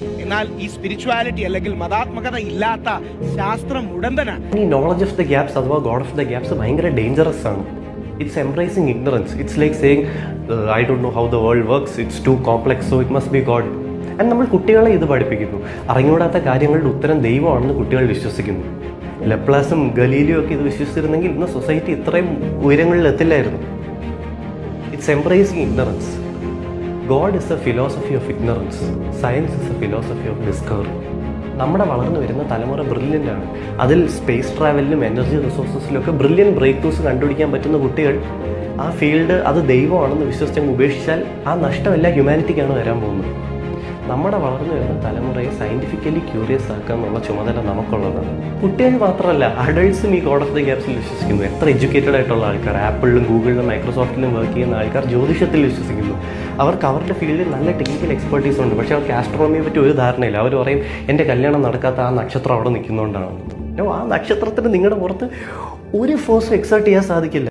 എന്നാൽ ഈ സ്പിരിച്വാലിറ്റി അല്ലെങ്കിൽ മതാത്മകത ഇല്ലാത്ത ശാസ്ത്രം ഉടന്തനാണ്. ഈ നോളജ് ഓഫ് ദ ഗ്യാപ്സ് അഥവാ ഗോഡ് ഓഫ് ദ ഗ്യാപ്സ് ഭയങ്കര ഡേഞ്ചറസ് ആണ്. It's embracing ignorance. It's like saying I don't know how the world works, it's too complex so it must be God. And നമ്മൾ കുട്ടികളെ ഇത് പഠിപ്പിക്കുന്നു. അറിഞ്ഞുകൂടാത്ത കാര്യങ്ങളുടെ ഉത്തരം ദൈവമാണെന്ന് കുട്ടികൾ വിശ്വസിക്കുന്നു. ലപ്ലാസും ഗലീലിയോ ഒക്കെ ഇത് വിശ്വസിച്ചിരുന്നെങ്കിൽ ഇന്ന് സൊസൈറ്റി ഇത്രയും ഉയരങ്ങളിൽ എത്തില്ലായിരുന്നു. It's embracing ignorance. God is a philosophy of ignorance. Science is a philosophy of discovery. നമ്മുടെ വളർന്നു വരുന്ന തലമുറ ബ്രില്യൻ്റ് ആണ്. അതിൽ സ്പേസ് ട്രാവലിലും എനർജി റിസോഴ്സസിലൊക്കെ ബ്രില്യൻ്റ് ബ്രേക്ക് ത്രൂസ് കണ്ടുപിടിക്കാൻ പറ്റുന്ന കുട്ടികൾ ആ ഫീൽഡ് അത് ദൈവമാണെന്ന് വിശ്വസിച്ചങ്ങ് ഉപേക്ഷിച്ചാൽ ആ നഷ്ടമെല്ലാം ഹ്യൂമാനിറ്റിക്കാണ് വരാൻ പോകുന്നത്. നമ്മുടെ വളർന്നു വരുന്ന തലമുറയെ സയൻറ്റിഫിക്കലി ക്യൂറിയസ് ആക്കുക എന്നുള്ള ചുമതല നമുക്കുള്ളതാണ്. കുട്ടികൾ മാത്രമല്ല, അഡൾട്ട്സും ഈ ഗോഡ് ഓഫ് ദ ഗ്യാപ്സിൽ വിശ്വസിക്കുന്നു. എത്ര എഡ്യൂക്കേറ്റഡ് ആയിട്ടുള്ള ആൾക്കാർ, ആപ്പിളിലും ഗൂഗിളിലും മൈക്രോസോഫ്റ്റിലും വർക്ക് ചെയ്യുന്ന ആൾക്കാർ ജ്യോതിഷത്തിൽ വിശ്വസിക്കുന്നു. അവർക്ക് അവരുടെ ഫീൽഡിൽ നല്ല ടെക്നിക്കൽ എക്സ്പെർട്ടീസ് ഉണ്ട്. പക്ഷേ അവർക്ക് ആസ്ട്രോണമിയെ പറ്റി ഒരു ധാരണയില്ല. അവർ പറയും എൻ്റെ കല്യാണം നടക്കാത്ത ആ നക്ഷത്രം അവിടെ നിൽക്കുന്നതുകൊണ്ടാണ്. ആ നക്ഷത്രത്തിന് നിങ്ങളുടെ പുറത്ത് ഒരു ഫോഴ്സും എക്സേർട്ട് ചെയ്യാൻ സാധിക്കില്ല.